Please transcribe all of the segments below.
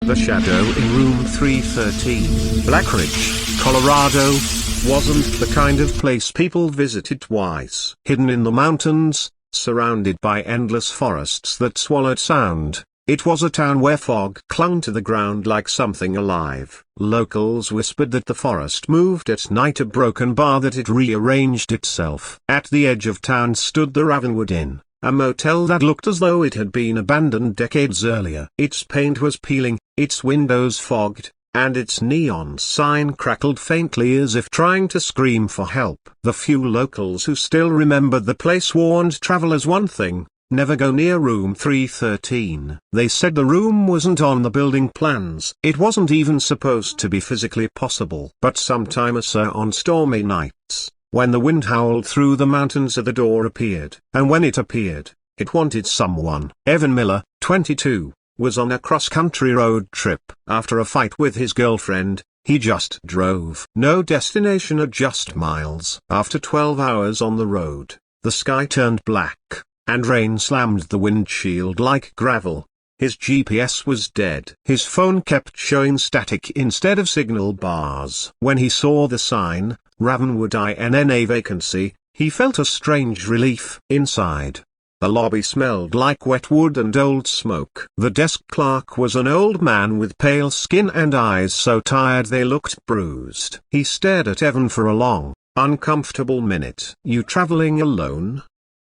The shadow in room 313, Blackridge, Colorado, wasn't the kind of place people visited twice. Hidden in the mountains, surrounded by endless forests that swallowed sound, it was a town where fog clung to the ground like something alive. Locals whispered that the forest moved at night, a broken bar that it rearranged itself. At the edge of town stood the Ravenwood Inn, a motel that looked as though it had been abandoned decades earlier. Its paint was peeling, its windows fogged, and its neon sign crackled faintly as if trying to scream for help. The few locals who still remembered the place warned travelers one thing: never go near room 313. They said the room wasn't on the building plans. It wasn't even supposed to be physically possible. But sometime on stormy nights, when the wind howled through the mountains, the door appeared. And when it appeared, it wanted someone. Evan Miller, 22, was on a cross-country road trip. After a fight with his girlfriend, he just drove. No destination, just miles. After 12 hours on the road, the sky turned black, and rain slammed the windshield like gravel. His GPS was dead. His phone kept showing static instead of signal bars. When he saw the sign, Ravenwood Inn, a vacancy, he felt a strange relief. Inside, the lobby smelled like wet wood and old smoke. The desk clerk was an old man with pale skin and eyes so tired they looked bruised. He stared at Evan for a long, uncomfortable minute. "You traveling alone?"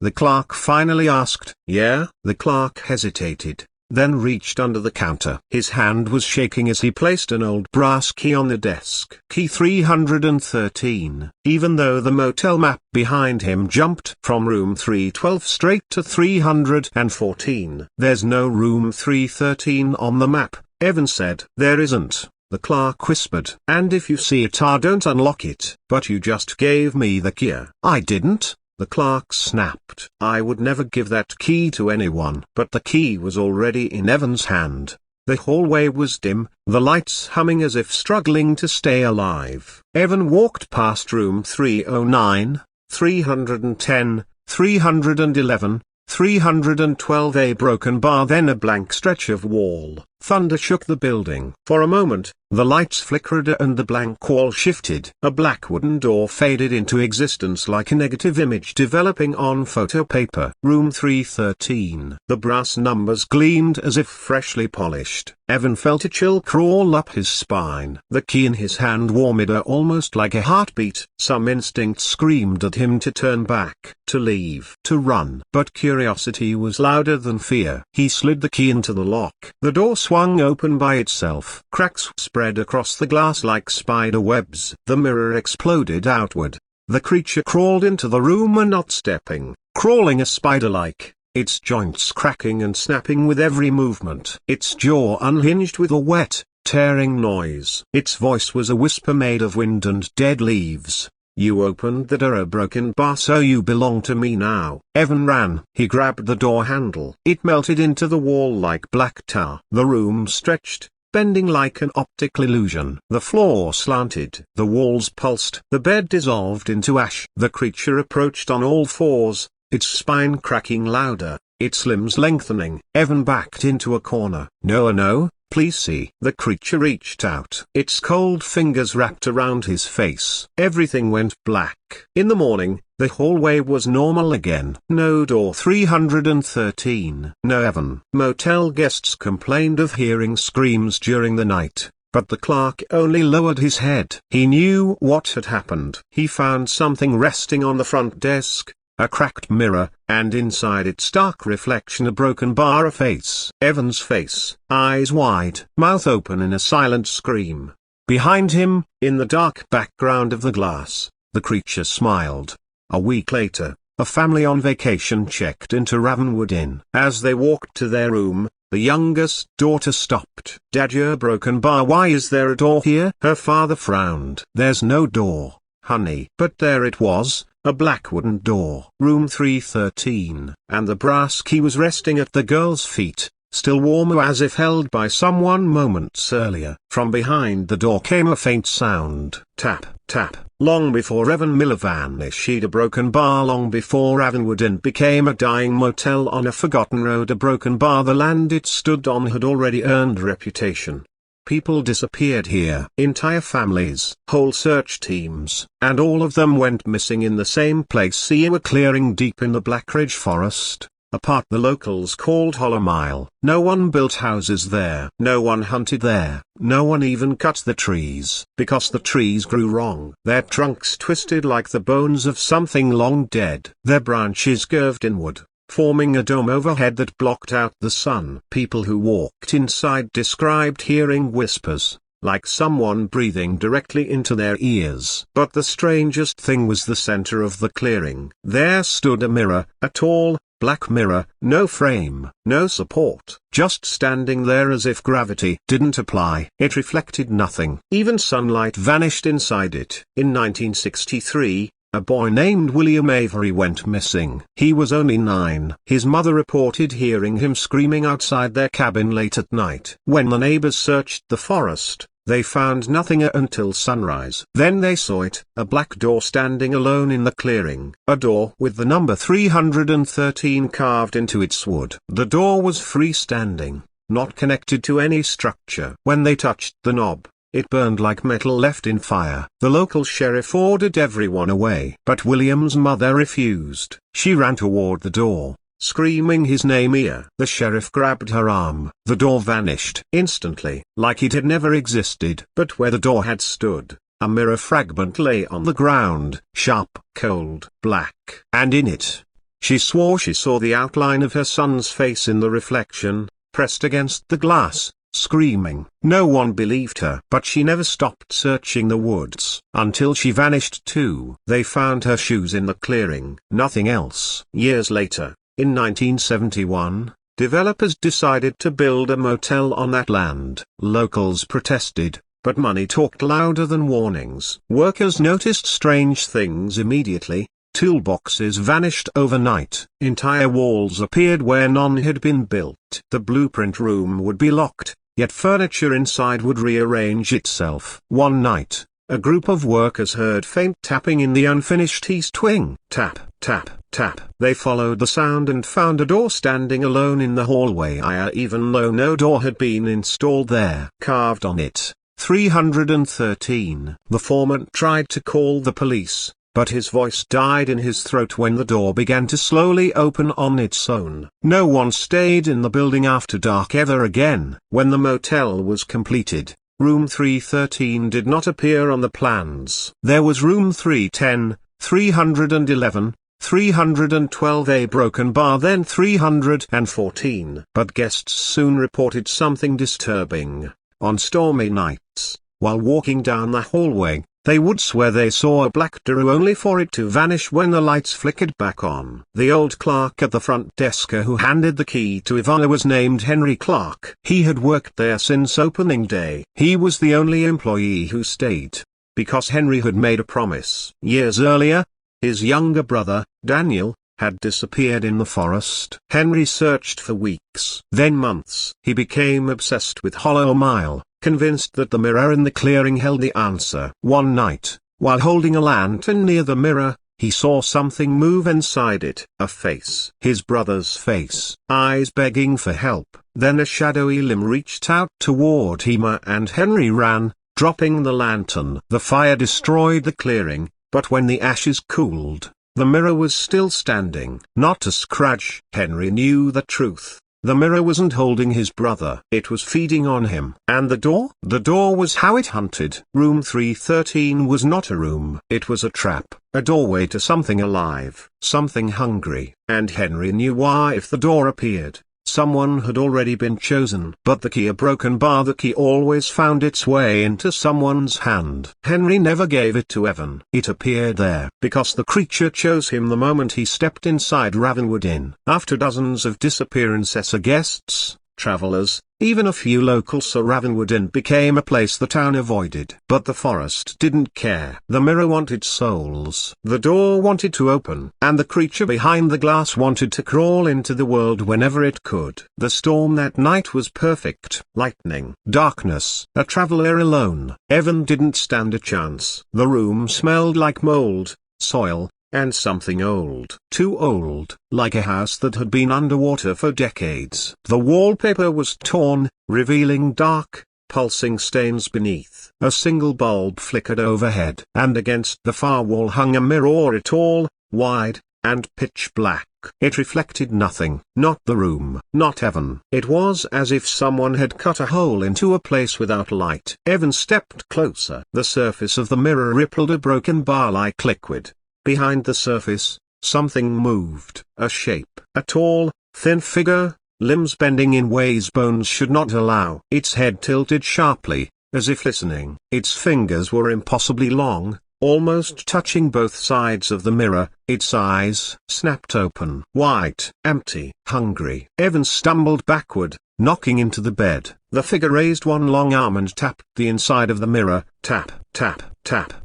the clerk finally asked. "Yeah." The clerk hesitated, then reached under the counter. His hand was shaking as he placed an old brass key on the desk. Key 313. Even though the motel map behind him jumped from room 312 straight to 314. "There's no room 313 on the map," Evan said. "There isn't," the clerk whispered. "And if you see it, don't unlock it." "But you just gave me the key." "I didn't," the clerk snapped. "I would never give that key to anyone." But the key was already in Evan's hand. The hallway was dim, the lights humming as if struggling to stay alive. Evan walked past room 309, 310, 311, 312, a broken bar, then a blank stretch of wall. Thunder shook the building. For a moment, the lights flickered and the blank wall shifted. A black wooden door faded into existence like a negative image developing on photo paper. Room 313. The brass numbers gleamed as if freshly polished. Evan felt a chill crawl up his spine. The key in his hand warmed almost like a heartbeat. Some instinct screamed at him to turn back, to leave, to run. But curiosity was louder than fear. He slid the key into the lock. The door swung open by itself. Cracks spread across the glass like spider webs. The mirror exploded outward. The creature crawled into the room, not stepping, crawling a spider-like, its joints cracking and snapping with every movement. Its jaw unhinged with a wet, tearing noise. Its voice was a whisper made of wind and dead leaves. "You opened the door, a broken bar, so you belong to me now." Evan ran. He grabbed the door handle. It melted into the wall like black tar. The room stretched, bending like an optical illusion. The floor slanted. The walls pulsed. The bed dissolved into ash. The creature approached on all fours, its spine cracking louder, its limbs lengthening. Evan backed into a corner. "No, please see." The creature reached out. Its cold fingers wrapped around his face. Everything went black. In the morning, the hallway was normal again. No door 313. No Evan. Motel guests complained of hearing screams during the night, but the clerk only lowered his head. He knew what had happened. He found something resting on the front desk, a cracked mirror, and inside its dark reflection a broken bar, a face. Evan's face, eyes wide, mouth open in a silent scream. Behind him, in the dark background of the glass, the creature smiled. A week later, a family on vacation checked into Ravenwood Inn. As they walked to their room, the youngest daughter stopped. "Dad, your broken bar, why is there a door here?" Her father frowned. "There's no door, honey." But there it was, a black wooden door. Room 313. And the brass key was resting at the girl's feet, still warm as if held by someone moments earlier. From behind the door came a faint sound. Tap, tap, Long before Evan Miller vanished, a broken bar. Long before Ravenwood Inn became a dying motel on a forgotten road, a broken bar, the land it stood on had already earned reputation. People disappeared here. Entire families, whole search teams, and all of them went missing in the same place. See a clearing deep in the Blackridge forest, a part the locals called Hollow Mile. No one built houses there. No one hunted there. No one even cut the trees, because the trees grew wrong. Their trunks twisted like the bones of something long dead. Their branches curved inward, forming a dome overhead that blocked out the sun. People who walked inside described hearing whispers, like someone breathing directly into their ears. But the strangest thing was the center of the clearing. There stood a mirror, a tall, black mirror, no frame, no support, just standing there as if gravity didn't apply. It reflected nothing. Even sunlight vanished inside it. In 1963, a boy named William Avery went missing. He was only 9. His mother reported hearing him screaming outside their cabin late at night. When the neighbors searched the forest, they found nothing until sunrise. Then they saw it, a black door standing alone in the clearing. A door with the number 313 carved into its wood. The door was freestanding, not connected to any structure. When they touched the knob, it burned like metal left in fire. The local sheriff ordered everyone away. But William's mother refused. She ran toward the door, screaming his name. The sheriff grabbed her arm. The door vanished instantly, like it had never existed. But where the door had stood, a mirror fragment lay on the ground, sharp, cold, black. And in it, she swore she saw the outline of her son's face in the reflection, pressed against the glass, screaming. No one believed her. But she never stopped searching the woods, until she vanished too. They found her shoes in the clearing. Nothing else. Years later, in 1971, developers decided to build a motel on that land. Locals protested, but money talked louder than warnings. Workers noticed strange things immediately. Toolboxes vanished overnight. Entire walls appeared where none had been built. The blueprint room would be locked, yet furniture inside would rearrange itself. One night, a group of workers heard faint tapping in the unfinished east wing. Tap, tap, tap. They followed the sound and found a door standing alone in the hallway, even though no door had been installed there. Carved on it, 313. The foreman tried to call the police, but his voice died in his throat when the door began to slowly open on its own. No one stayed in the building after dark ever again. When the motel was completed, room 313 did not appear on the plans. There was room 310, 311, 312, a broken bar, then 314. But guests soon reported something disturbing. On stormy nights, while walking down the hallway, they would swear they saw a black door, only for it to vanish when the lights flickered back on. The old clerk at the front desk who handed the key to Ivana was named Henry Clark. He had worked there since opening day. He was the only employee who stayed, because Henry had made a promise. Years earlier, his younger brother, Daniel, had disappeared in the forest. Henry searched for weeks, then months. He became obsessed with Hollow Mile, convinced that the mirror in the clearing held the answer. One night, while holding a lantern near the mirror, he saw something move inside it. A face. His brother's face. Eyes begging for help. Then a shadowy limb reached out toward him and Henry ran, dropping the lantern. The fire destroyed the clearing, but when the ashes cooled, the mirror was still standing. Not a scratch. Henry knew the truth. The mirror wasn't holding his brother. It was feeding on him. And the door? The door was how it hunted. Room 313 was not a room. It was a trap, a doorway to something alive, something hungry. And Henry knew why. If the door appeared, someone had already been chosen. But the key, a broken bar, the key always found its way into someone's hand. Henry never gave it to Evan. It appeared there because the creature chose him the moment he stepped inside Ravenwood Inn. After dozens of disappearances, guests, travelers, even a few locals, so Ravenwood Inn became a place the town avoided. But the forest didn't care. The mirror wanted souls. The door wanted to open. And the creature behind the glass wanted to crawl into the world whenever it could. The storm that night was perfect. Lightning, darkness, a traveler alone. Evan didn't stand a chance. The room smelled like mold, soil, and something old. Too old, like a house that had been underwater for decades. The wallpaper was torn, revealing dark, pulsing stains beneath. A single bulb flickered overhead. And against the far wall hung a mirror, tall, wide, and pitch black. It reflected nothing. Not the room. Not Evan. It was as if someone had cut a hole into a place without light. Evan stepped closer. The surface of the mirror rippled a broken bar-like liquid. Behind the surface, something moved. A shape. A tall, thin figure, limbs bending in ways bones should not allow. Its head tilted sharply, as if listening. Its fingers were impossibly long, almost touching both sides of the mirror. Its eyes snapped open. White, empty, hungry. Evan stumbled backward, knocking into the bed. The figure raised one long arm and tapped the inside of the mirror. Tap, tap, tap.